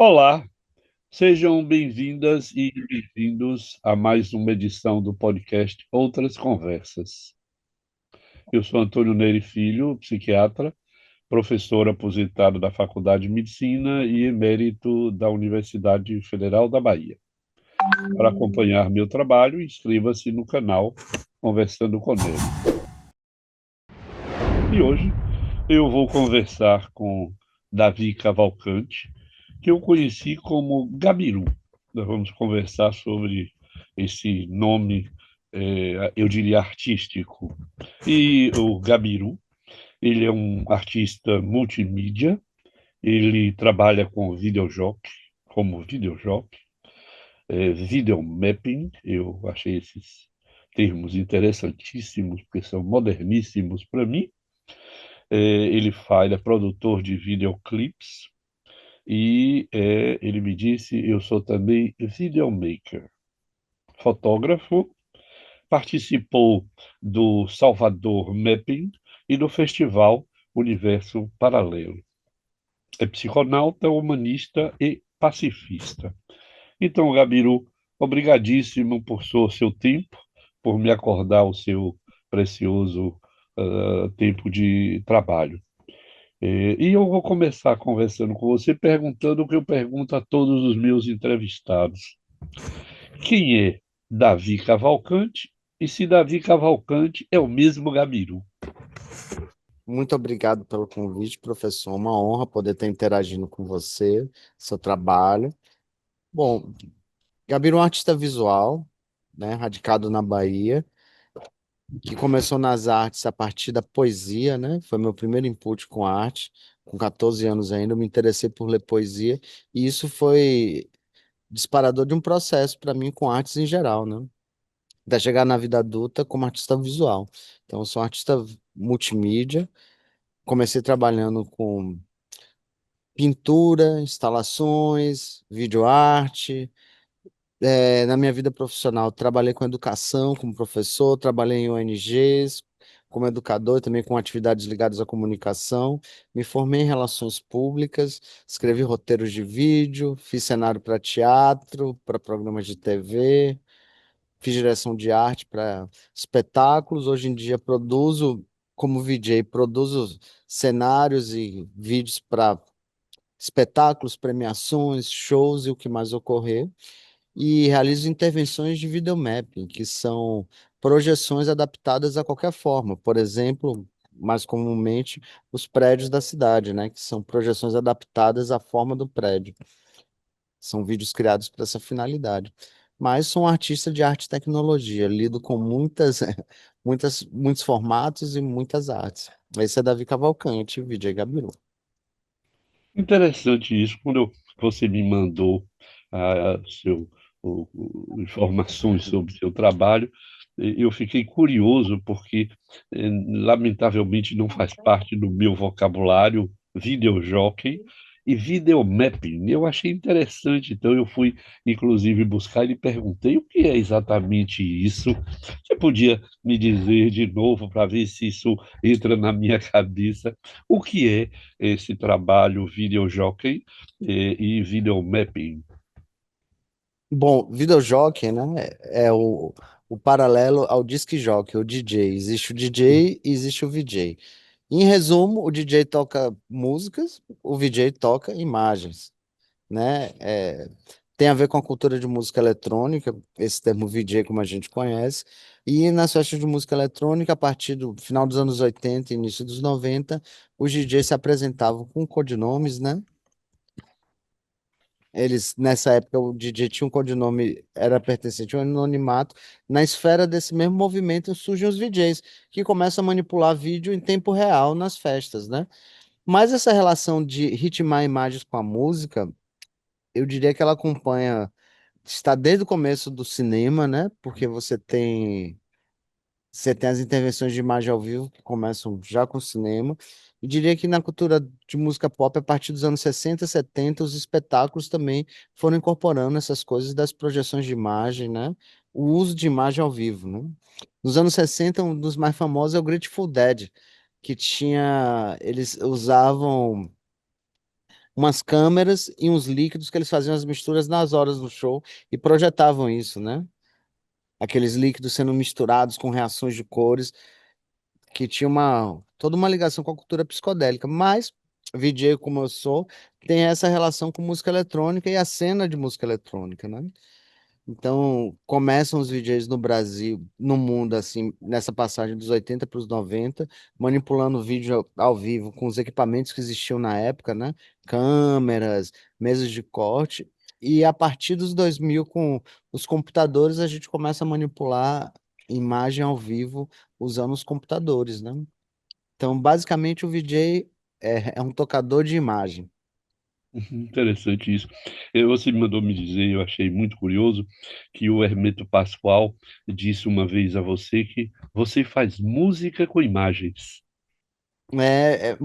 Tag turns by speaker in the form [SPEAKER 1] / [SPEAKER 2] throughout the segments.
[SPEAKER 1] Olá, sejam bem-vindas e bem-vindos a mais uma edição do podcast Outras Conversas. Eu sou Antônio Nery Filho, psiquiatra, professor aposentado da Faculdade de Medicina e emérito da Universidade Federal da Bahia. Para acompanhar meu trabalho, inscreva-se no canal Conversando com Nery. E hoje eu vou conversar com Davi Cavalcante, que eu conheci como Gabiru. Nós vamos conversar sobre esse nome, eu diria, artístico. E o Gabiru, ele é um artista multimídia, ele trabalha com videojockey, como videojockey, videomapping, eu achei esses termos interessantíssimos, porque são moderníssimos para mim. Ele é produtor de videoclips, e ele me disse, eu sou também videomaker, fotógrafo, participou do Salvador Mapping e do Festival Universo Paralelo. É psiconauta, humanista e pacifista. Então, Gabiru, obrigadíssimo por seu tempo, por me acordar o seu precioso tempo de trabalho. E eu vou começar conversando com você, perguntando o que eu pergunto a todos os meus entrevistados. Quem é Davi Cavalcante? E se Davi Cavalcante é o mesmo Gabiru?
[SPEAKER 2] Muito obrigado pelo convite, professor. Uma honra poder estar interagindo com você, seu trabalho. Bom, Gabiru é um artista visual, né, radicado na Bahia, que começou nas artes a partir da poesia, né? Foi meu primeiro input com arte. Com 14 anos ainda, eu me interessei por ler poesia, e isso foi disparador de um processo para mim com artes em geral, né? Até chegar na vida adulta como artista visual. Então, eu sou um artista multimídia. Comecei trabalhando com pintura, instalações, videoarte. Na minha vida profissional, trabalhei com educação, como professor, trabalhei em ONGs, como educador, também com atividades ligadas à comunicação. Me formei em relações públicas, escrevi roteiros de vídeo, fiz cenário para teatro, para programas de TV, fiz direção de arte para espetáculos. Hoje em dia produzo, como VJ, produzo cenários e vídeos para espetáculos, premiações, shows e o que mais ocorrer, e realizo intervenções de videomapping, que são projeções adaptadas a qualquer forma. Por exemplo, mais comumente, os prédios da cidade, né, que são projeções adaptadas à forma do prédio. São vídeos criados para essa finalidade. Mas sou um artista de arte e tecnologia, lido com muitos formatos e muitas artes. Esse é Davi Cavalcante, VJ Gabiru.
[SPEAKER 1] Interessante isso. Você me mandou seu, informações sobre o seu trabalho, eu fiquei curioso, porque, lamentavelmente, não faz parte do meu vocabulário videojockey e videomapping. Eu achei interessante, então eu fui, inclusive, buscar e perguntei o que é exatamente isso. Você podia me dizer de novo para ver se isso entra na minha cabeça? O que é esse trabalho videojockey e videomapping?
[SPEAKER 2] Bom, videojockey, né, é o paralelo ao disc jockey, o DJ. Existe o DJ e existe o VJ. Em resumo, o DJ toca músicas, o VJ toca imagens, né? Tem a ver com a cultura de música eletrônica, esse termo VJ como a gente conhece, e nas festas de música eletrônica, a partir do final dos anos 80 e início dos 90, os DJs se apresentavam com codinomes, né? Eles, nessa época, o DJ tinha um codinome, era pertencente ao anonimato. Na esfera desse mesmo movimento surgem os VJs, que começam a manipular vídeo em tempo real nas festas, né? Mas essa relação de ritmar imagens com a música, eu diria que ela acompanha, está desde o começo do cinema, né? Porque você tem as intervenções de imagem ao vivo que começam já com o cinema. Eu diria que na cultura de música pop, a partir dos anos 60, 70, os espetáculos também foram incorporando essas coisas das projeções de imagem, né? O uso de imagem ao vivo, né? Nos anos 60, um dos mais famosos é o Grateful Dead, que tinha, eles usavam umas câmeras e uns líquidos que eles faziam as misturas nas horas do show e projetavam isso, né? Aqueles líquidos sendo misturados com reações de cores, que tinha toda uma ligação com a cultura psicodélica. Mas, VJ, como eu sou, tem essa relação com música eletrônica e a cena de música eletrônica, né? Então, começam os DJs no Brasil, no mundo, assim, nessa passagem dos 80 para os 90, manipulando o vídeo ao vivo com os equipamentos que existiam na época, né? Câmeras, mesas de corte. E a partir dos 2000, com os computadores, a gente começa a manipular imagem ao vivo usando os computadores, né? Então, basicamente, o VJ é um tocador de imagem.
[SPEAKER 1] Interessante isso. Você me mandou me dizer, eu achei muito curioso, que o Hermeto Pascoal disse uma vez a você que você faz música com imagens.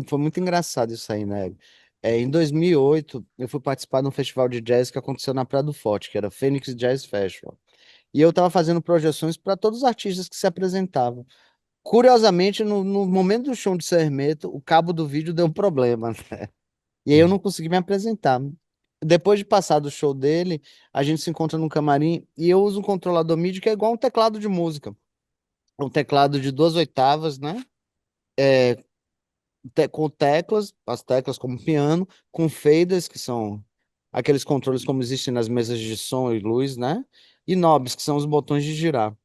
[SPEAKER 2] Foi muito engraçado isso aí, né? Em 2008, eu fui participar de um festival de jazz que aconteceu na Praia do Forte, que era Phoenix Jazz Festival. E eu estava fazendo projeções para todos os artistas que se apresentavam. Curiosamente, no momento do show de São Hermeto, o cabo do vídeo deu um problema, né? E aí eu não consegui me apresentar. Depois de passar do show dele, a gente se encontra no camarim e eu uso um controlador MIDI que é igual um teclado de música. Um teclado de 2/8, né? Com teclas, as teclas como piano, com faders, que são aqueles controles como existem nas mesas de som e luz, né? E knobs, que são os botões de girar.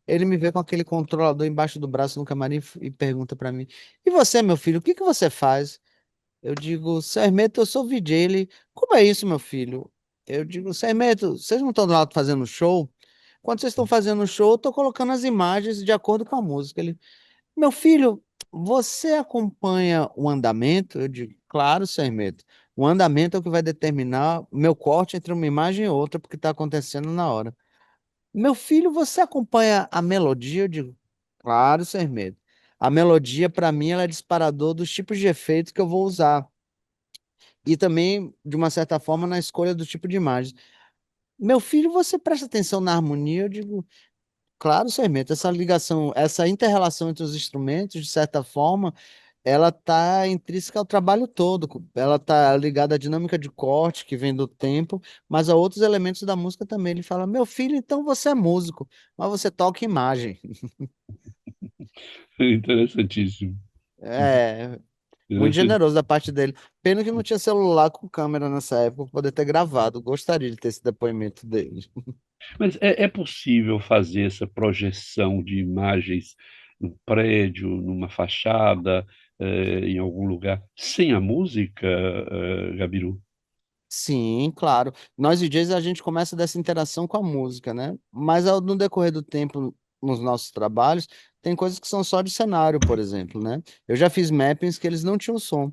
[SPEAKER 2] Ele me vê com aquele controlador embaixo do braço no camarim e pergunta pra mim: E você, meu filho, o que que você faz? Eu digo: Sermeto, eu sou VJ. Ele: Como é isso, meu filho? Eu digo: Sermeto, vocês não estão lá fazendo show? Quando vocês estão fazendo show, eu tô colocando as imagens de acordo com a música. Ele: Meu filho, você acompanha o andamento? Eu digo, claro, Hermeto. O andamento é o que vai determinar o meu corte entre uma imagem e outra, porque está acontecendo na hora. Meu filho, você acompanha a melodia? Eu digo, claro, Hermeto. A melodia, para mim, ela é disparador dos tipos de efeitos que eu vou usar. E também, de uma certa forma, na escolha do tipo de imagem. Meu filho, você presta atenção na harmonia? Eu digo, claro, Hermeto. Essa ligação, essa inter-relação entre os instrumentos, de certa forma, ela tá intrínseca ao trabalho todo. Ela tá ligada à dinâmica de corte que vem do tempo, mas a outros elementos da música também. Ele fala: Meu filho, então você é músico, mas você toca imagem.
[SPEAKER 1] Interessantíssimo.
[SPEAKER 2] É muito
[SPEAKER 1] Interessante.
[SPEAKER 2] generoso da parte dele. Pena que não tinha celular com câmera nessa época para poder ter gravado. Gostaria de ter esse depoimento dele.
[SPEAKER 1] Mas é possível fazer essa projeção de imagens num prédio, numa fachada, em algum lugar, sem a música, Gabiru?
[SPEAKER 2] Sim, claro. Nós DJs a gente começa dessa interação com a música, né? Mas no decorrer do tempo, nos nossos trabalhos, tem coisas que são só de cenário, por exemplo, né? Eu já fiz mappings que eles não tinham som,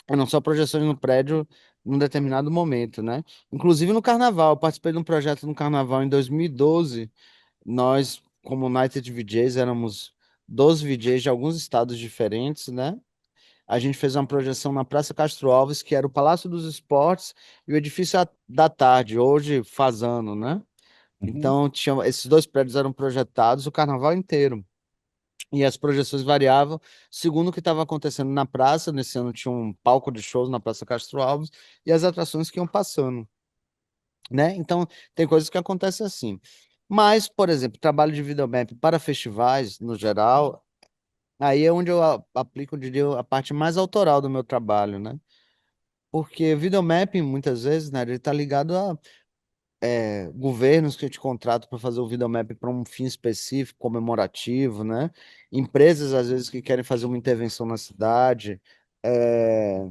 [SPEAKER 2] eram só projeções no prédio num determinado momento, né? Inclusive no carnaval, eu participei de um projeto no carnaval em 2012. Nós, como United VJs, éramos 12 VJs de alguns estados diferentes, né? A gente fez uma projeção na Praça Castro Alves, que era o Palácio dos Esportes e o Edifício da Tarde, hoje Fazano, né?
[SPEAKER 1] Uhum.
[SPEAKER 2] Então, esses dois prédios eram projetados o carnaval inteiro. E as projeções variavam segundo o que estava acontecendo na praça. Nesse ano tinha um palco de shows na Praça Castro Alves e as atrações que iam passando, né? Então, tem coisas que acontecem assim. Mas, por exemplo, trabalho de videomap para festivais, no geral, aí é onde eu aplico, eu diria, a parte mais autoral do meu trabalho, né? Porque videomapping, muitas vezes, né, ele está ligado a governos que te contratam para fazer o videomapping para um fim específico, comemorativo, né? Empresas, às vezes, que querem fazer uma intervenção na cidade. É,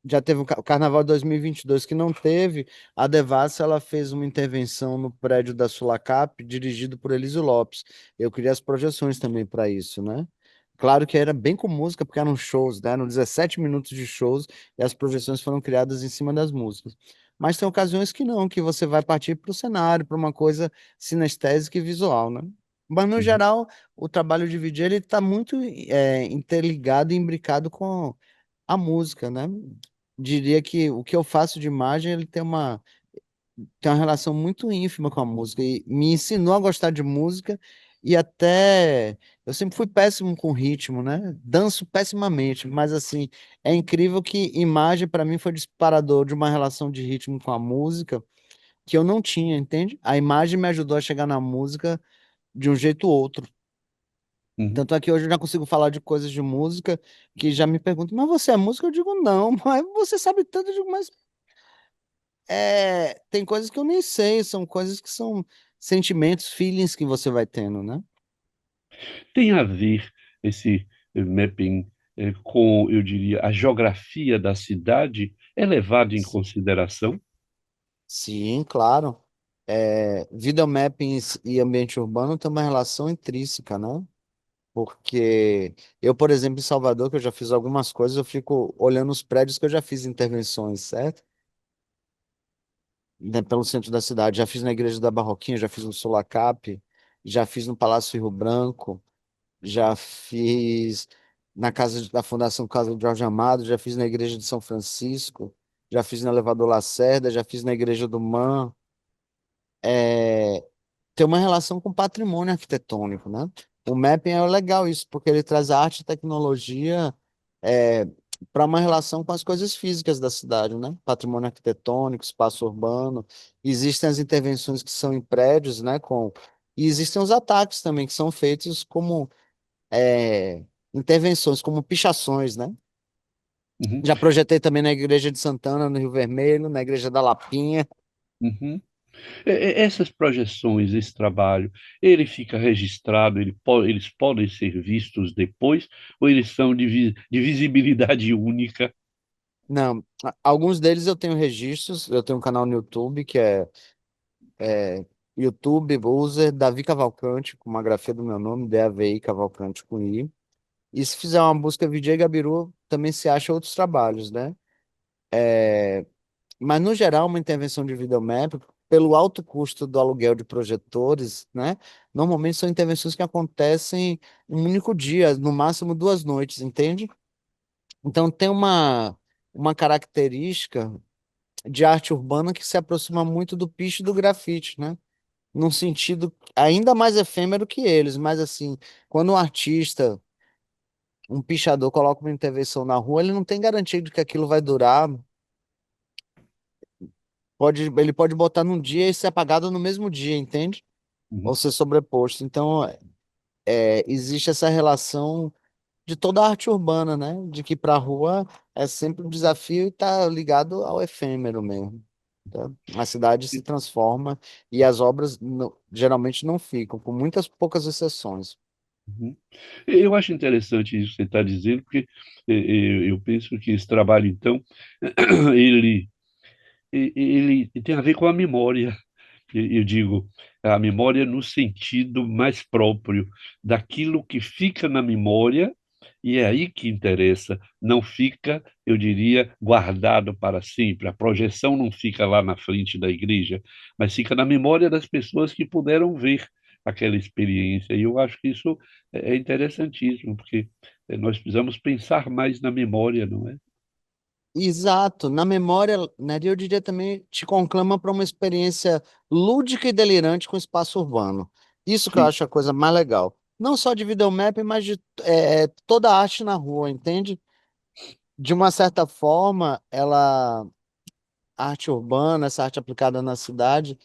[SPEAKER 2] já teve o Carnaval de 2022 que não teve. A Devassa, ela fez uma intervenção no prédio da Sulacap, dirigido por Elísio Lopes. Eu queria as projeções também para isso, né? Claro que era bem com música, porque eram shows, né? Eram 17 minutos de shows e as projeções foram criadas em cima das músicas. Mas tem ocasiões que não, que você vai partir para o cenário, para uma coisa sinestésica e visual, né? Mas, no
[SPEAKER 1] Uhum.
[SPEAKER 2] geral, o trabalho de vídeo ele está muito interligado e imbricado com a música, né? Diria que o que eu faço de imagem, ele tem uma relação muito ínfima com a música e me ensinou a gostar de música e até Eu sempre fui péssimo com ritmo, né? Danço pessimamente, mas assim, é incrível que imagem para mim foi disparador de uma relação de ritmo com a música que eu não tinha, entende? A imagem me ajudou a chegar na música de um jeito ou outro.
[SPEAKER 1] Uhum.
[SPEAKER 2] Tanto é que hoje eu já consigo falar de coisas de música que já me perguntam, mas você é música? Eu digo, não, mas você sabe tanto, eu digo, mas tem coisas que eu nem sei, são coisas que são sentimentos, feelings que você vai tendo, né?
[SPEAKER 1] Tem a ver esse mapping com, eu diria, a geografia da cidade é levado em consideração?
[SPEAKER 2] Sim, claro. Videomappings e ambiente urbano têm uma relação intrínseca, né? Porque eu, por exemplo, em Salvador, que eu já fiz algumas coisas, eu fico olhando os prédios que eu já fiz intervenções, certo? Né, pelo centro da cidade. Já fiz na Igreja da Barroquinha, já fiz no Sulacap, já fiz no Palácio Rio Branco, já fiz na da Fundação Casa de Jorge Amado, já fiz na Igreja de São Francisco, já fiz no Elevador Lacerda, já fiz na Igreja do Man. É, tem uma relação com patrimônio arquitetônico, né? O mapping é legal isso, porque ele traz arte e tecnologia para uma relação com as coisas físicas da cidade, né? Patrimônio arquitetônico, espaço urbano. Existem as intervenções que são em prédios, né? E existem os ataques também, que são feitos como intervenções, como pichações, né?
[SPEAKER 1] Uhum,
[SPEAKER 2] Já projetei também na Igreja de Santana, no Rio Vermelho, na Igreja da Lapinha.
[SPEAKER 1] uhum. Essas projeções, esse trabalho, ele fica registrado, eles podem ser vistos depois, ou eles são de visibilidade única?
[SPEAKER 2] Não, alguns deles eu tenho registros, eu tenho um canal no YouTube que é YouTube User Davi Cavalcante, com uma grafia do meu nome, DAVI Cavalcante com I. E se fizer uma busca VJ Gabiru, também se acha outros trabalhos, né? Mas no geral, uma intervenção de videomap, pelo alto custo do aluguel de projetores, né? Normalmente são intervenções que acontecem um único dia, no máximo 2 noites, entende? Então tem uma característica de arte urbana que se aproxima muito do piche e do grafite, né? Num sentido ainda mais efêmero que eles, mas assim, quando um artista, um pichador coloca uma intervenção na rua, ele não tem garantia de que aquilo vai durar. Ele pode botar num dia e ser apagado no mesmo dia, entende? Ou
[SPEAKER 1] Uhum,
[SPEAKER 2] ser sobreposto. Então, existe essa relação de toda a arte urbana, né? De que para a rua é sempre um desafio e tá ligado ao efêmero mesmo. Tá? A cidade se transforma e as obras geralmente não ficam, com muitas poucas exceções.
[SPEAKER 1] uhum. Eu acho interessante isso que você está dizendo, porque eu penso que esse trabalho, então, ele, ele tem a ver com a memória. Eu digo, a memória no sentido mais próprio daquilo que fica na memória, e é aí que interessa. Não fica, eu diria, guardado para sempre. A projeção não fica lá na frente da igreja, mas fica na memória das pessoas que puderam ver aquela experiência. E eu acho que isso é interessantíssimo, porque nós precisamos pensar mais na memória, não é?
[SPEAKER 2] Exato, na memória, né, eu diria também, te conclama para uma experiência lúdica e delirante com o espaço urbano. Isso que eu
[SPEAKER 1] Sim.
[SPEAKER 2] acho a coisa mais legal. Não só de videomap, mas de toda a arte na rua, entende? De uma certa forma, a arte urbana, essa arte aplicada na cidade,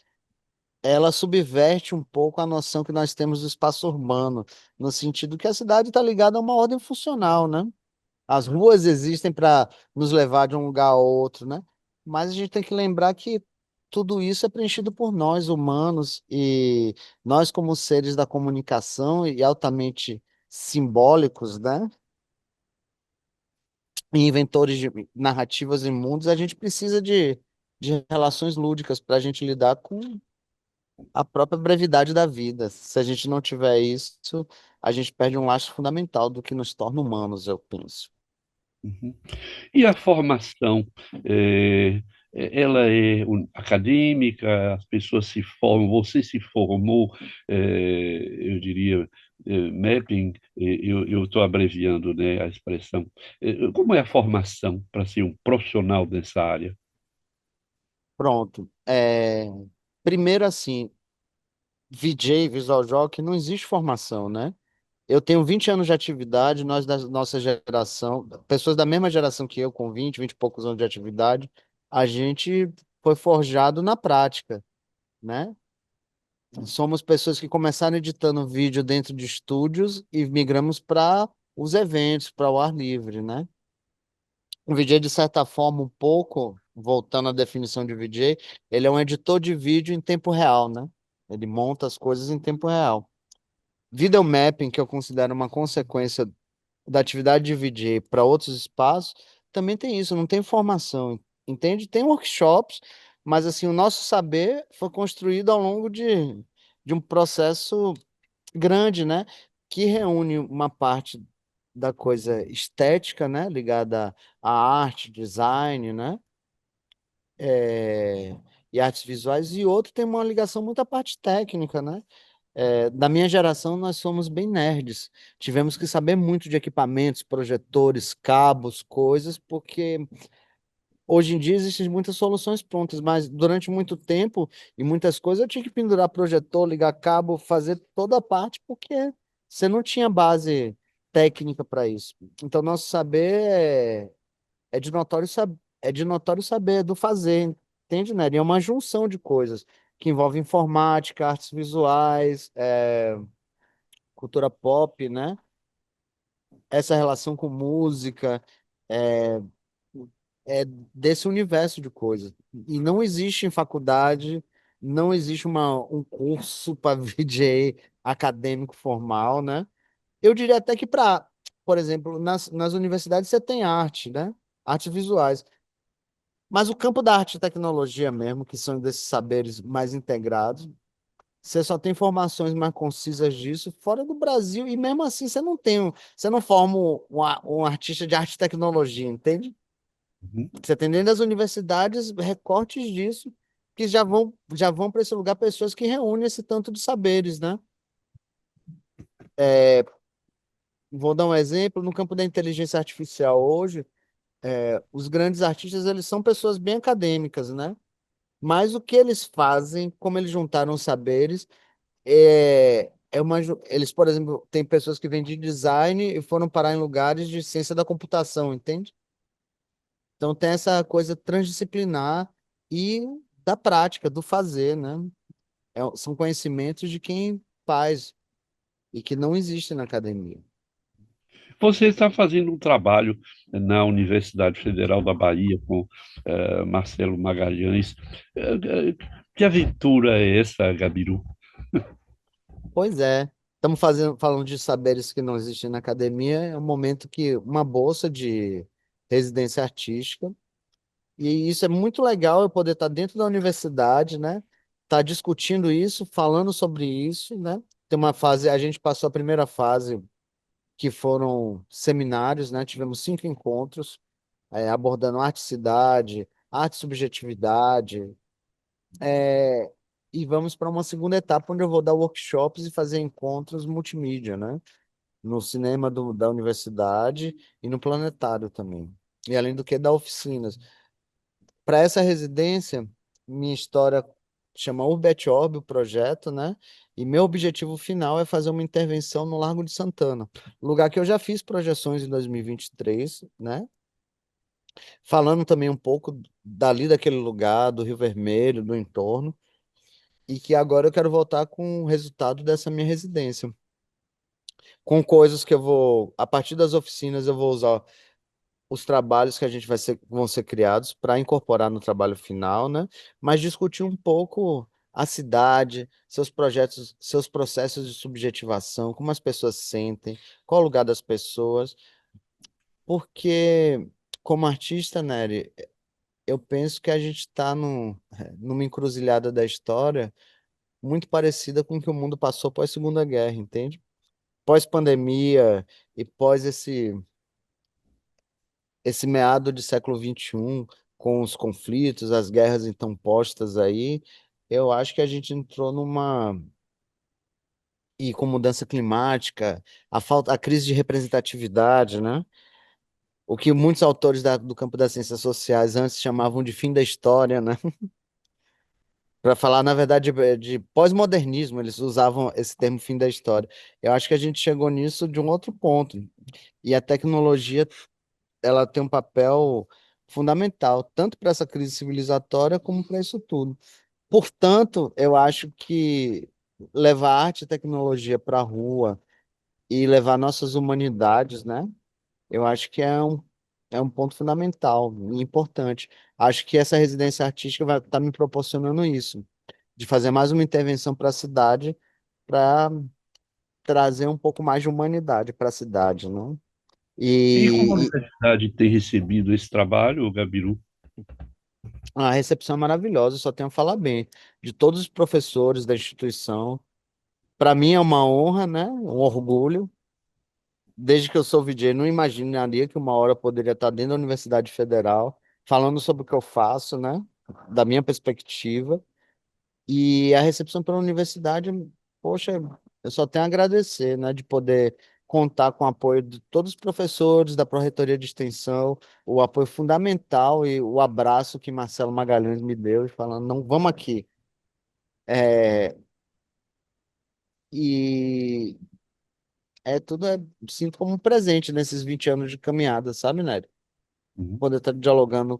[SPEAKER 2] ela subverte um pouco a noção que nós temos do espaço urbano, no sentido que a cidade está ligada a uma ordem funcional, né? As ruas existem para nos levar de um lugar a outro, né? Mas a gente tem que lembrar que tudo isso é preenchido por nós, humanos, e nós, como seres da comunicação e altamente simbólicos, né? E inventores de narrativas e mundos, a gente precisa de relações lúdicas para a gente lidar com a própria brevidade da vida. Se a gente não tiver isso, a gente perde um laço fundamental do que nos torna humanos, eu penso.
[SPEAKER 1] Uhum. E a formação, eh, ela é acadêmica, as pessoas se formam, você se formou, eu diria, mapping, eu estou abreviando, né, a expressão. Como é a formação para ser um profissional dessa área?
[SPEAKER 2] Pronto. Primeiro, assim, VJ, Visual Jockey, não existe formação, né? Eu tenho 20 anos de atividade, nós da nossa geração, pessoas da mesma geração que eu, com 20 e poucos anos de atividade, a gente foi forjado na prática, né? Somos pessoas que começaram editando vídeo dentro de estúdios e migramos para os eventos, para o ar livre, né? O VJ, de certa forma, um pouco, voltando à definição de VJ, ele é um editor de vídeo em tempo real, né? Ele monta as coisas em tempo real. Video mapping, que eu considero uma consequência da atividade de VJ para outros espaços, também tem isso, não tem formação, entende? Tem workshops, mas assim, o nosso saber foi construído ao longo de um processo grande, né? Que reúne uma parte da coisa estética, né? Ligada à arte, design, né? É, e artes visuais, e outro tem uma ligação muito à parte técnica, né? Da minha geração, nós somos bem nerds. Tivemos que saber muito de equipamentos, projetores, cabos, coisas, porque hoje em dia existem muitas soluções prontas, mas durante muito tempo e muitas coisas eu tinha que pendurar projetor, ligar cabo, fazer toda a parte, porque você não tinha base técnica para isso. Então, nosso saber é de notório, é de notório saber, é do fazer, entende, né? E é uma junção de coisas que envolve informática, artes visuais, cultura pop, né? Essa relação com música, é, é desse universo de coisas. E não existe em faculdade, não existe um curso para VJ acadêmico formal, né? Eu diria até que para, por exemplo, nas universidades você tem arte, né? Artes visuais. Mas o campo da arte e tecnologia mesmo, que são desses saberes mais integrados, você só tem informações mais concisas disso fora do Brasil, e mesmo assim você não tem, você não forma um artista de arte e tecnologia, entende?
[SPEAKER 1] Uhum.
[SPEAKER 2] Você tem dentro das universidades recortes disso que já vão para esse lugar pessoas que reúnem esse tanto de saberes, né? Vou dar um exemplo, no campo da inteligência artificial hoje, os grandes artistas, eles são pessoas bem acadêmicas, né? Mas o que eles fazem, como eles juntaram saberes, eles, por exemplo, tem pessoas que vêm de design e foram parar em lugares de ciência da computação, entende? Então tem essa coisa transdisciplinar e da prática, do fazer, né? São conhecimentos de quem faz e que não existem na academia.
[SPEAKER 1] Você está fazendo um trabalho na Universidade Federal da Bahia com Marcelo Magalhães. Que aventura é essa, Gabiru?
[SPEAKER 2] Pois é, estamos falando de saberes que não existem na academia, é um momento que uma bolsa de residência artística. E isso é muito legal, eu poder estar dentro da universidade, né? Estar discutindo isso, falando sobre isso, né? Tem uma fase, a gente passou a primeira fase, que foram seminários, né? Tivemos 5 encontros, abordando arte e cidade, arte e subjetividade, e vamos para uma segunda etapa, onde eu vou dar workshops e fazer encontros multimídia, né? No cinema da universidade e no planetário também. E além do que, dar oficinas. Para essa residência, minha história chama Urbet Orb, o projeto, né? E meu objetivo final é fazer uma intervenção no Largo de Santana, lugar que eu já fiz projeções em 2023, né? Falando também um pouco dali daquele lugar, do Rio Vermelho, do entorno, e que agora eu quero voltar com o resultado dessa minha residência, com coisas que eu vou, a partir das oficinas, eu vou usar os trabalhos que a gente vão ser criados para incorporar no trabalho final, né? Mas discutir um pouco a cidade, seus projetos, seus processos de subjetivação, como as pessoas sentem, qual o lugar das pessoas, porque como artista, Nery, eu penso que a gente está numa encruzilhada da história muito parecida com o que o mundo passou pós Segunda Guerra, entende? Pós-pandemia e pós esse meado de século XXI, com os conflitos, as guerras então postas aí, eu acho que a gente entrou numa. E com mudança climática, a crise de representatividade, né? O que muitos autores do campo das ciências sociais antes chamavam de fim da história, né? Para falar, na verdade, de pós-modernismo, eles usavam esse termo fim da história. Eu acho que a gente chegou nisso de um outro ponto. E a tecnologia, ela tem um papel fundamental, tanto para essa crise civilizatória como para isso tudo. Portanto, eu acho que levar arte e tecnologia para a rua e levar nossas humanidades, né? Eu acho que é um ponto fundamental e importante. Acho que essa residência artística vai estar me proporcionando isso, de fazer mais uma intervenção para a cidade, para trazer um pouco mais de humanidade para a cidade, né?
[SPEAKER 1] E como a
[SPEAKER 2] E
[SPEAKER 1] universidade tem recebido esse trabalho, Gabiru?
[SPEAKER 2] a recepção é maravilhosa, eu só tenho a falar bem de todos os professores da instituição. Para mim é uma honra, né? Um orgulho. Desde que eu sou VJ, não imaginaria que uma hora eu poderia estar dentro da Universidade Federal, falando sobre o que eu faço, né? Da minha perspectiva. E a recepção pela universidade, poxa, eu só tenho a agradecer, né? De poder contar com o apoio de todos os professores da Pró-Reitoria de Extensão, o apoio fundamental e o abraço que Marcelo Magalhães me deu, falando, não, vamos aqui. É, e tudo sinto como um presente nesses 20 anos de caminhada, sabe, Nery?
[SPEAKER 1] Uhum.
[SPEAKER 2] Poder estar dialogando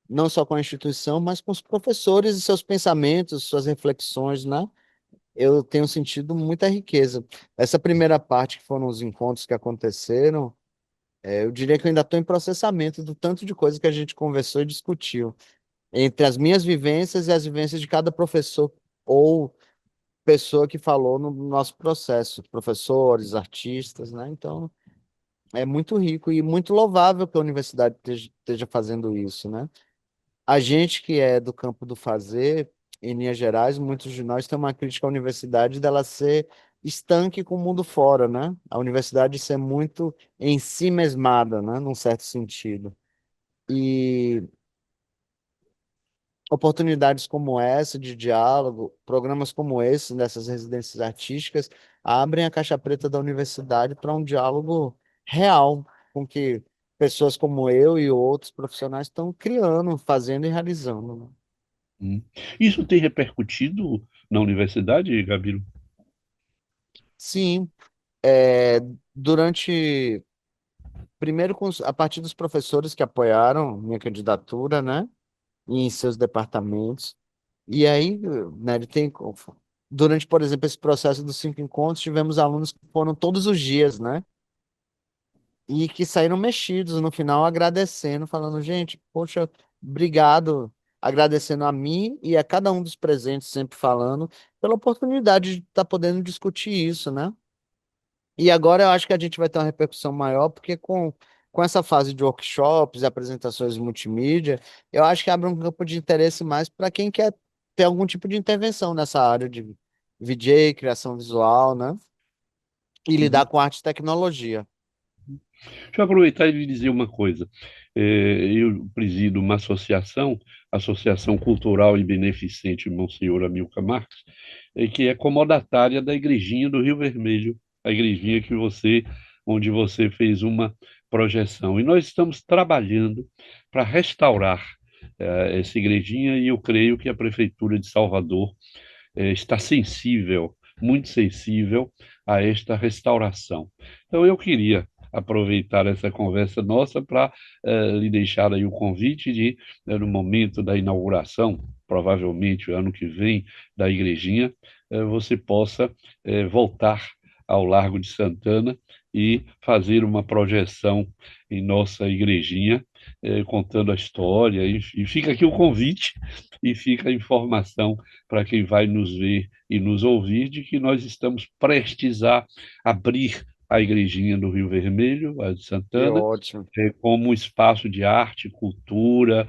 [SPEAKER 2] não só com a instituição, mas com os professores e seus pensamentos, suas reflexões, né? Eu tenho sentido muita riqueza. Essa primeira parte, que foram os encontros que aconteceram, eu diria que eu ainda estou em processamento do tanto de coisa que a gente conversou e discutiu, entre as minhas vivências e as vivências de cada professor ou pessoa que falou no nosso processo, professores, artistas, né? Então, é muito rico e muito louvável que a universidade esteja fazendo isso, né? A gente que é do campo do fazer, em linhas gerais, muitos de nós têm uma crítica à universidade dela ser estanque com o mundo fora, né? A universidade ser muito em si mesmada, né? Num certo sentido. E oportunidades como essa de diálogo, programas como esse, dessas residências artísticas, abrem a caixa preta da universidade para um diálogo real, com que pessoas como eu e outros profissionais estão criando, fazendo e realizando, né?
[SPEAKER 1] Uhum. Isso tem repercutido na universidade, Gabiru?
[SPEAKER 2] Sim, durante, primeiro a partir dos professores que apoiaram minha candidatura, né, e em seus departamentos, e aí, né, ele tem, durante, por exemplo, esse processo dos 5 encontros, tivemos alunos que foram todos os dias, né, e que saíram mexidos no final, agradecendo, falando, gente, poxa, obrigado, agradecendo a mim e a cada um dos presentes, sempre falando, pela oportunidade de estar podendo discutir isso, né? E agora eu acho que a gente vai ter uma repercussão maior, porque com essa fase de workshops e apresentações multimídia, eu acho que abre um campo de interesse mais para quem quer ter algum tipo de intervenção nessa área de VJ, criação visual, né? E lidar
[SPEAKER 1] Uhum.
[SPEAKER 2] com arte e tecnologia.
[SPEAKER 1] Deixa eu aproveitar e lhe dizer uma coisa. Eu presido uma associação, Associação Cultural e Beneficente Monsenhor Amilcar Marques, que é comodatária da Igrejinha do Rio Vermelho, a igrejinha onde você fez uma projeção. E nós estamos trabalhando para restaurar essa igrejinha e eu creio que a Prefeitura de Salvador está sensível, muito sensível a esta restauração. Então, eu queria aproveitar essa conversa nossa para lhe deixar aí o convite de, no momento da inauguração, provavelmente o ano que vem, da igrejinha, você possa voltar ao Largo de Santana e fazer uma projeção em nossa igrejinha, contando a história. E fica aqui o convite e fica a informação para quem vai nos ver e nos ouvir de que nós estamos prestes a abrir a Igrejinha do Rio Vermelho, a de
[SPEAKER 2] Que
[SPEAKER 1] Santana,
[SPEAKER 2] ótimo.
[SPEAKER 1] como um espaço de arte, cultura,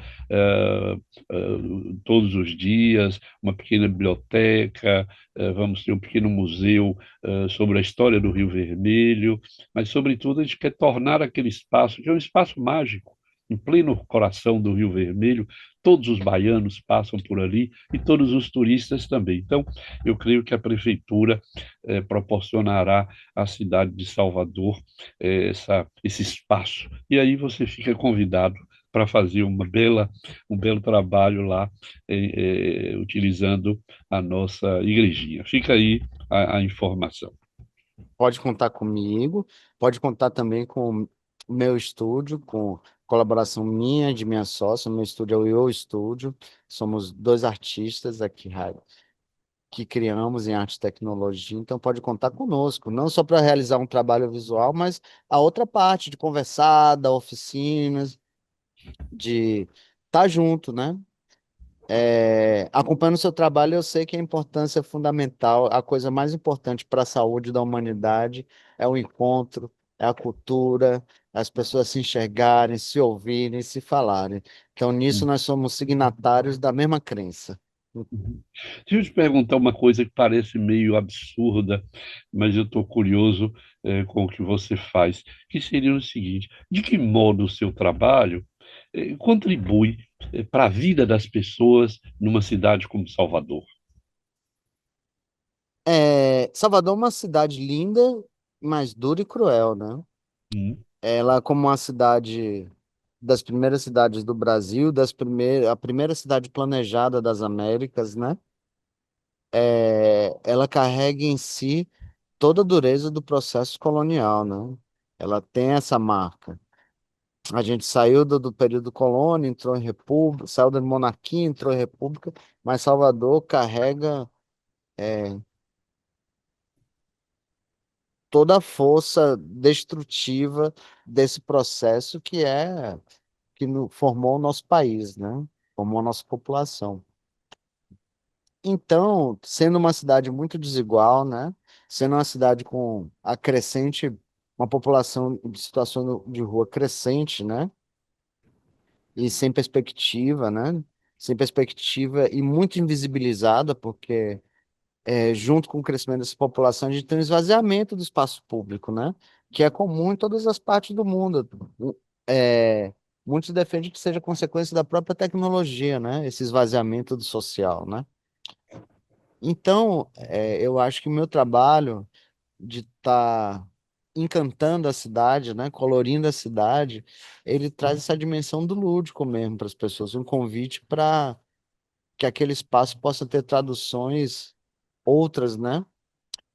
[SPEAKER 1] todos os dias, uma pequena biblioteca, vamos ter um pequeno museu sobre a história do Rio Vermelho, mas, sobretudo, a gente quer tornar aquele espaço, que é um espaço mágico, em pleno coração do Rio Vermelho, todos os baianos passam por ali e todos os turistas também. Então, eu creio que a prefeitura proporcionará à cidade de Salvador esse espaço. E aí você fica convidado para fazer um belo trabalho lá, utilizando a nossa igrejinha. Fica aí a informação.
[SPEAKER 2] Pode contar comigo, pode contar também com o meu estúdio, com colaboração minha, de minha sócia. Meu estúdio é o Yo Estúdio. Somos dois artistas aqui que criamos em arte e tecnologia, então pode contar conosco, não só para realizar um trabalho visual, mas a outra parte de conversar, dar oficinas, de estar junto, né? Acompanhando o seu trabalho, eu sei que a importância é fundamental, a coisa mais importante para a saúde da humanidade é o encontro, é a cultura, as pessoas se enxergarem, se ouvirem, se falarem. Então, nisso, nós somos signatários da mesma crença.
[SPEAKER 1] Uhum. Deixa eu te perguntar uma coisa que parece meio absurda, mas eu estou curioso, com o que você faz, que seria o seguinte: de que modo o seu trabalho, contribui, para a vida das pessoas numa cidade como Salvador?
[SPEAKER 2] Salvador é uma cidade linda, mas dura e cruel, né?
[SPEAKER 1] Hum,
[SPEAKER 2] Ela, como uma cidade das primeiras cidades do Brasil, a primeira cidade planejada das Américas, né? Ela carrega em si toda a dureza do processo colonial, né? Ela tem essa marca. A gente saiu do período colônia, entrou em república, saiu da monarquia, entrou em república, mas Salvador carrega toda a força destrutiva desse processo formou o nosso país, né? Formou a nossa população. Então, sendo uma cidade muito desigual, né? Sendo uma cidade com a crescente, uma população de situação de rua crescente, né? E sem perspectiva, né? Sem perspectiva e muito invisibilizada, porque junto com o crescimento dessa população, a gente tem um esvaziamento do espaço público, né? Que é comum em todas as partes do mundo. É, Muitos defendem que seja consequência da própria tecnologia, né? Esse esvaziamento do social, né? Então, eu acho que o meu trabalho de estar encantando a cidade, né? Colorindo a cidade, ele traz essa dimensão do lúdico mesmo para as pessoas, um convite para que aquele espaço possa ter traduções outras, né?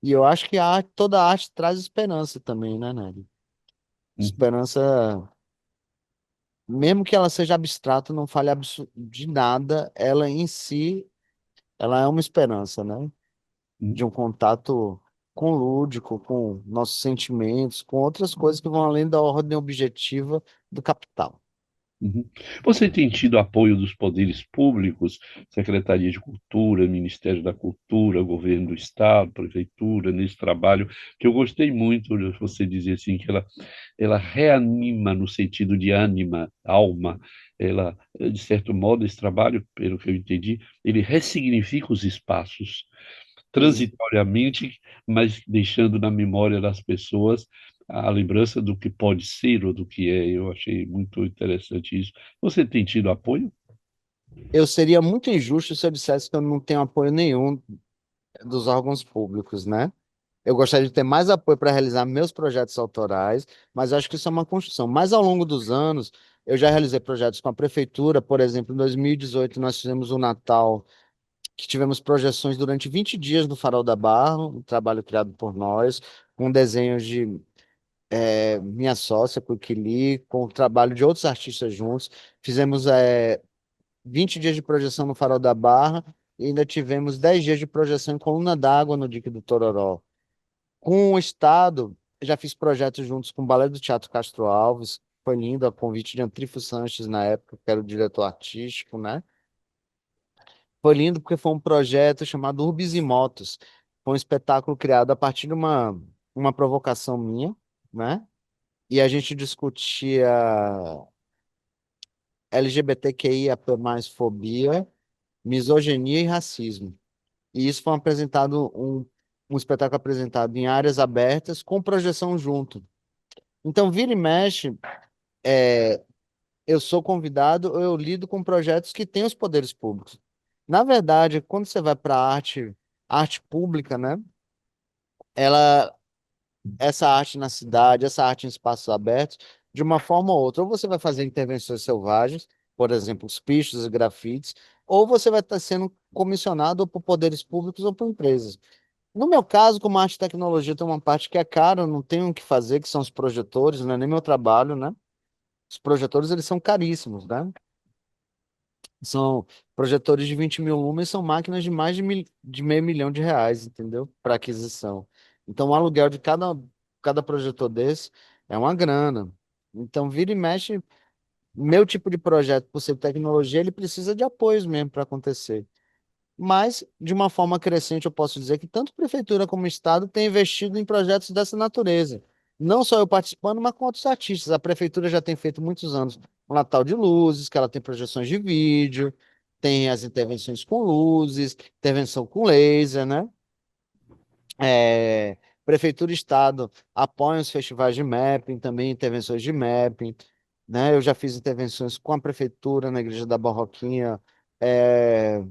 [SPEAKER 2] E eu acho que toda arte traz esperança também, né, Nery?
[SPEAKER 1] uhum,
[SPEAKER 2] Esperança, mesmo que ela seja abstrata, não fale de nada, ela em si, ela é uma esperança, né?
[SPEAKER 1] uhum.
[SPEAKER 2] De um contato com o lúdico, com nossos sentimentos, com outras coisas que vão além da ordem objetiva do capital.
[SPEAKER 1] Uhum. Você tem tido apoio dos poderes públicos, Secretaria de Cultura, Ministério da Cultura, Governo do Estado, Prefeitura, nesse trabalho, que eu gostei muito de você dizer assim, que ela reanima no sentido de ânima, alma. Ela, de certo modo, esse trabalho, pelo que eu entendi, ele ressignifica os espaços
[SPEAKER 2] Sim.
[SPEAKER 1] transitoriamente, mas deixando na memória das pessoas a lembrança do que pode ser ou do que é. Eu achei muito interessante isso. Você tem tido apoio?
[SPEAKER 2] Eu seria muito injusto se eu dissesse que eu não tenho apoio nenhum dos órgãos públicos, né? Eu gostaria de ter mais apoio para realizar meus projetos autorais, mas acho que isso é uma construção. Mas ao longo dos anos, eu já realizei projetos com a prefeitura, por exemplo, em 2018 nós fizemos o Natal, que tivemos projeções durante 20 dias no Farol da Barra, um trabalho criado por nós, com desenhos de minha sócia, com o Kili, com o trabalho de outros artistas juntos. Fizemos 20 dias de projeção no Farol da Barra e ainda tivemos 10 dias de projeção em Coluna d'Água no Dique do Tororó. Com o Estado, já fiz projetos juntos com o Balé do Teatro Castro Alves. Foi lindo, a convite de Antrifo Sanches na época, que era o diretor artístico, né? Foi lindo porque foi um projeto chamado Urbis e Motos. Foi um espetáculo criado a partir de uma provocação minha, né? E a gente discutia LGBTQIAP+, fobia, misoginia e racismo. E isso foi um espetáculo apresentado em áreas abertas com projeção junto. Então, vira e mexe, eu sou convidado, eu lido com projetos que têm os poderes públicos. Na verdade, quando você vai para arte pública, né? Ela, essa arte na cidade, essa arte em espaços abertos, de uma forma ou outra. Ou você vai fazer intervenções selvagens, por exemplo, os pichos e grafites, ou você vai estar sendo comissionado por poderes públicos ou por empresas. No meu caso, como arte e tecnologia tem uma parte que é cara, eu não tenho o que fazer, que são os projetores, não é nem meu trabalho, né? Os projetores, eles são caríssimos, né? São projetores de 20 mil lumens, são máquinas de mais de meio milhão de reais, entendeu? Para aquisição. Então, o aluguel de cada projetor desse é uma grana. Então, vira e mexe, meu tipo de projeto, por ser tecnologia, ele precisa de apoios mesmo para acontecer. Mas, de uma forma crescente, eu posso dizer que tanto prefeitura como estado têm investido em projetos dessa natureza. Não só eu participando, mas com outros artistas. A prefeitura já tem feito muitos anos o Natal de Luzes, que ela tem projeções de vídeo, tem as intervenções com luzes, intervenção com laser, né? Prefeitura e estado apoiam os festivais de mapping, também intervenções de mapping, né? Eu já fiz intervenções com a prefeitura na Igreja da Barroquinha, é,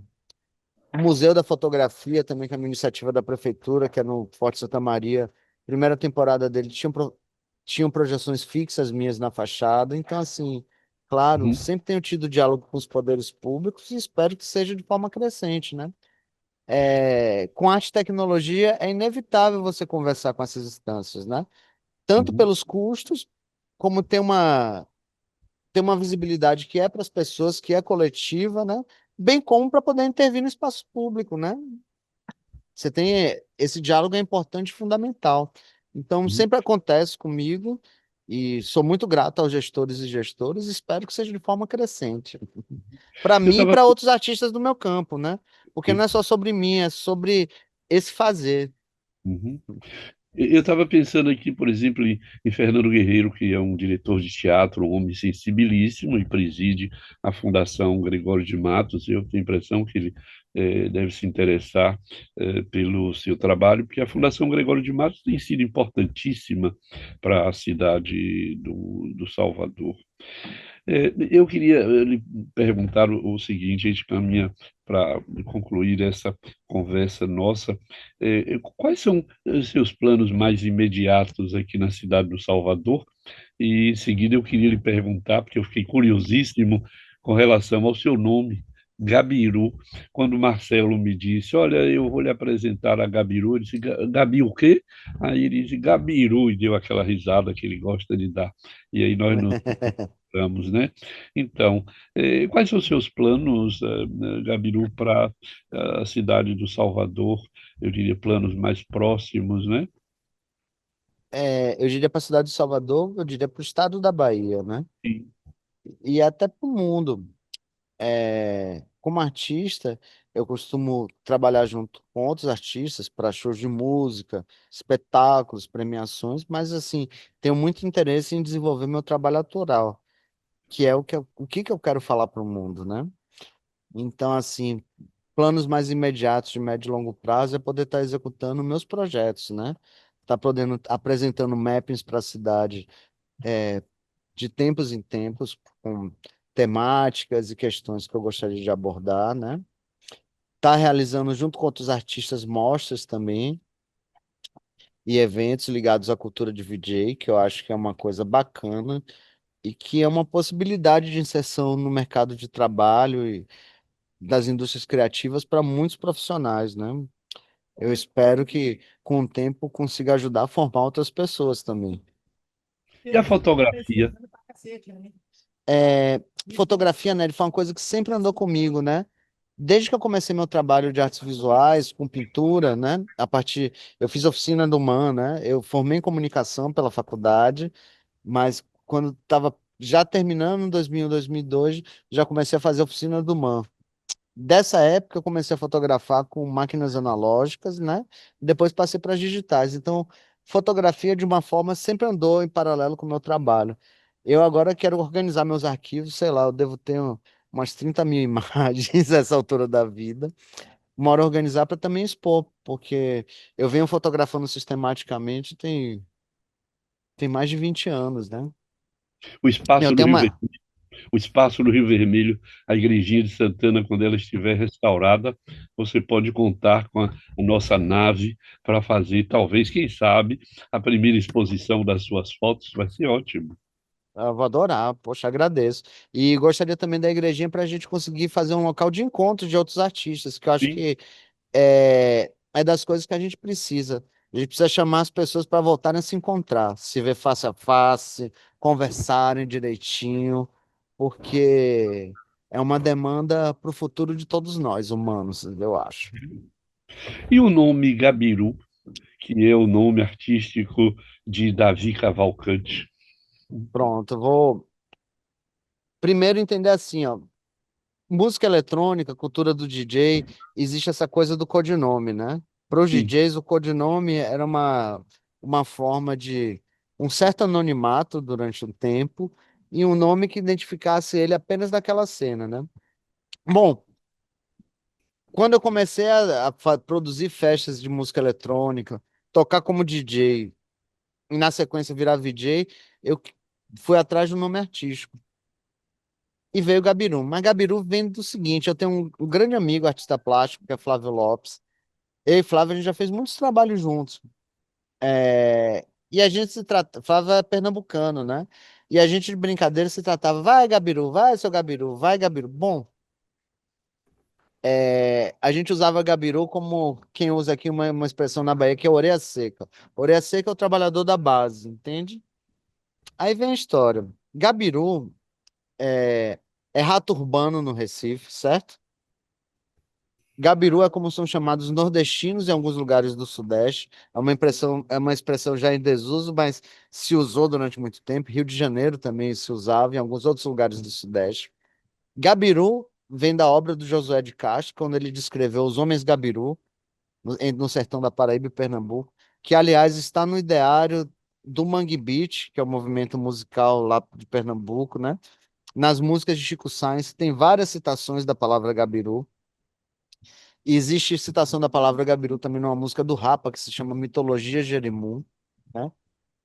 [SPEAKER 2] o Museu da Fotografia também, que é uma iniciativa da prefeitura, que é no Forte Santa Maria. Primeira temporada dele tinham projeções fixas minhas na fachada. Então, assim, claro,
[SPEAKER 1] Uhum,
[SPEAKER 2] sempre tenho tido diálogo com os poderes públicos e espero que seja de forma crescente, né? Com arte e tecnologia é inevitável você conversar com essas instâncias, né? Tanto
[SPEAKER 1] uhum,
[SPEAKER 2] pelos custos, como ter uma visibilidade que é para as pessoas, que é coletiva, né? Bem como para poder intervir no espaço público, né? Você tem esse diálogo é importante e fundamental. Então,
[SPEAKER 1] uhum.
[SPEAKER 2] sempre acontece comigo e sou muito grato aos gestores e gestoras e espero que seja de forma crescente. Para
[SPEAKER 1] Eu
[SPEAKER 2] mim e
[SPEAKER 1] estava.
[SPEAKER 2] para outros artistas do meu campo, né? Porque não é só sobre mim, é sobre esse fazer.
[SPEAKER 1] Eu estava pensando aqui, por exemplo, em Fernando Guerreiro, que é um diretor de teatro, um homem sensibilíssimo e preside a Fundação Gregório de Matos. Eu tenho a impressão que ele deve se interessar pelo seu trabalho, porque a Fundação Gregório de Matos tem sido importantíssima para a cidade do Salvador. Eu queria lhe perguntar o seguinte, a gente caminha para concluir essa conversa nossa. Quais são os seus planos mais imediatos aqui na cidade do Salvador? E em seguida eu queria lhe perguntar, porque eu fiquei curiosíssimo com relação ao seu nome, Gabiru. Quando o Marcelo me disse, olha, eu vou lhe apresentar a Gabiru, eu disse, Gabi o quê? Aí ele disse, Gabiru, e deu aquela risada que ele gosta de dar. E aí nós nos encontramos, né? Então, quais são os seus planos, Gabiru, para a cidade do Salvador? Eu diria planos mais próximos, né?
[SPEAKER 2] Eu diria para a cidade de Salvador, eu diria para o estado da Bahia, né?
[SPEAKER 1] Sim.
[SPEAKER 2] E até para o mundo. Como artista, eu costumo trabalhar junto com outros artistas para shows de música, espetáculos, premiações, mas assim, tenho muito interesse em desenvolver meu trabalho autoral, que é o que que eu quero falar para o mundo, né? Então, assim, planos mais imediatos de médio e longo prazo é poder estar executando meus projetos, né? Tá podendo apresentando mappings para a cidade de tempos em tempos, com temáticas e questões que eu gostaria de abordar, né? Tá realizando junto com outros artistas mostras também e eventos ligados à cultura de VJ, que eu acho que é uma coisa bacana e que é uma possibilidade de inserção no mercado de trabalho e das indústrias criativas para muitos profissionais, né? Eu espero que com o tempo consiga ajudar a formar outras pessoas também.
[SPEAKER 1] E a fotografia?
[SPEAKER 2] É, Fotografia, né? Ele foi uma coisa que sempre andou comigo, né? Desde que eu comecei meu trabalho de artes visuais, com pintura, né? Eu fiz oficina do MAN, né? Eu formei em comunicação pela faculdade, mas quando estava já terminando em 2001, 2002, já comecei a fazer oficina do MAN. Dessa época eu comecei a fotografar com máquinas analógicas, né? Depois passei para as digitais. Então, fotografia de uma forma sempre andou em paralelo com o meu trabalho. Eu agora quero organizar meus arquivos, sei lá, eu devo ter umas 30 mil imagens nessa altura da vida. Uma hora organizar para também expor, porque eu venho fotografando sistematicamente tem mais de 20 anos, né?
[SPEAKER 1] O
[SPEAKER 2] Eu
[SPEAKER 1] espaço do
[SPEAKER 2] tenho
[SPEAKER 1] Rio
[SPEAKER 2] uma.
[SPEAKER 1] Vermelho, o espaço do Rio Vermelho, a igrejinha de Santana, quando ela estiver restaurada, você pode contar com a nossa nave para fazer, talvez, quem sabe, a primeira exposição das suas fotos. Vai ser ótimo.
[SPEAKER 2] Eu vou adorar, poxa, agradeço. E gostaria também da igrejinha para a gente conseguir fazer um local de encontro de outros artistas, que eu acho
[SPEAKER 1] Sim.
[SPEAKER 2] que é das coisas que a gente precisa. A gente precisa chamar as pessoas para voltarem a se encontrar, se ver face a face, conversarem direitinho, porque é uma demanda para o futuro de todos nós, humanos, eu acho.
[SPEAKER 1] E o nome Gabiru, que é o nome artístico de Davi Cavalcante.
[SPEAKER 2] Pronto, eu vou primeiro entender assim, ó. Música eletrônica, cultura do DJ, existe essa coisa do codinome, né? Para os
[SPEAKER 1] Sim.
[SPEAKER 2] DJs, o codinome era uma forma de um certo anonimato durante um tempo e um nome que identificasse ele apenas naquela cena, né? Bom, quando eu comecei a produzir festas de música eletrônica, tocar como DJ e na sequência virar VJ, eu fui atrás do nome artístico. E veio o Gabiru. Mas Gabiru vem do seguinte: eu tenho um grande amigo, artista plástico, que é Flávio Lopes. Eu e Flávio, a gente já fez muitos trabalhos juntos. E a gente se trata. Flávio é pernambucano, né? E a gente de brincadeira se tratava: vai, Gabiru, vai, seu Gabiru, vai, Gabiru. Bom, a gente usava Gabiru como quem usa aqui uma expressão na Bahia, que é orelha seca. Orelha seca é o trabalhador da base, entende? Aí vem a história. Gabiru é, é rato urbano no Recife, certo? Gabiru é como são chamados os nordestinos em alguns lugares do Sudeste. É uma expressão já em desuso, mas se usou durante muito tempo. Rio de Janeiro também se usava em alguns outros lugares do Sudeste. Gabiru vem da obra do Josué de Castro, quando ele descreveu os homens Gabiru no sertão da Paraíba e Pernambuco, que aliás está no ideário do Mangue Beat, que é o movimento musical lá de Pernambuco, né? Nas músicas de Chico Sainz tem várias citações da palavra Gabiru. E existe citação da palavra Gabiru também numa música do Rapa, que se chama Mitologia Jerimum, né?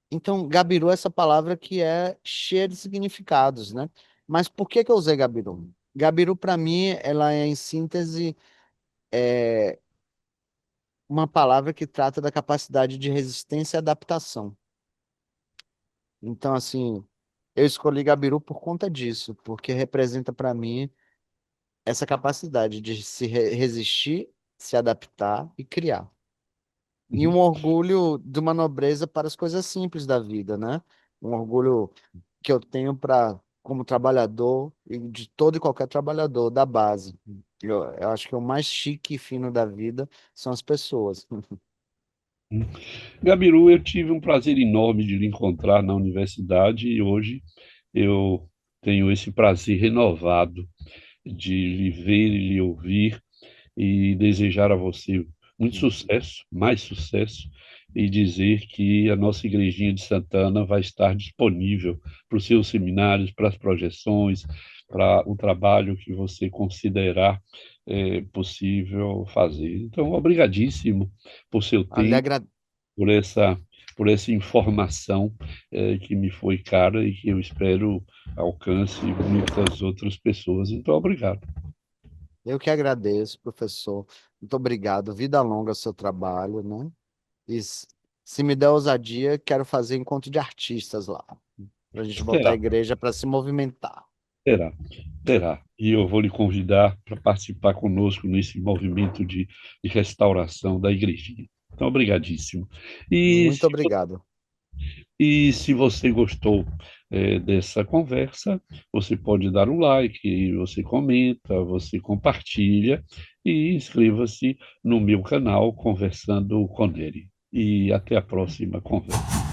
[SPEAKER 2] Então, Gabiru é essa palavra que é cheia de significados, né? Mas por que que eu usei Gabiru? Gabiru, para mim, ela é, em síntese, uma palavra que trata da capacidade de resistência e adaptação. Então, assim, eu escolhi Gabiru por conta disso, porque representa para mim essa capacidade de se resistir, se adaptar e criar. E um
[SPEAKER 1] Uhum.
[SPEAKER 2] orgulho de uma nobreza para as coisas simples da vida, né? Um orgulho que eu tenho para como trabalhador e de todo e qualquer trabalhador da base. Eu acho que o mais chique e fino da vida são as pessoas.
[SPEAKER 1] Gabiru, eu tive um prazer enorme de lhe encontrar na universidade e hoje eu tenho esse prazer renovado de lhe ver e lhe ouvir e desejar a você muito sucesso, mais sucesso, e dizer que a nossa igrejinha de Santana vai estar disponível para os seus seminários, para as projeções, para o trabalho que você considerar possível fazer. Então, obrigadíssimo por seu
[SPEAKER 2] Ali
[SPEAKER 1] tempo, por por essa informação que me foi cara e que eu espero alcance muitas outras pessoas. Então, obrigado.
[SPEAKER 2] Eu que agradeço, professor. Muito obrigado. Vida longa ao seu trabalho, né? E se me der ousadia, quero fazer encontro de artistas lá, para a gente botar a
[SPEAKER 1] Será,
[SPEAKER 2] igreja para se movimentar.
[SPEAKER 1] será, será. E eu vou lhe convidar para participar conosco nesse movimento de restauração da igrejinha. Então, obrigadíssimo. E
[SPEAKER 2] Muito
[SPEAKER 1] se,
[SPEAKER 2] obrigado.
[SPEAKER 1] e se você gostou dessa conversa, você pode dar um like, você comenta, você compartilha e inscreva-se no meu canal Conversando com ele. E até a próxima conversa.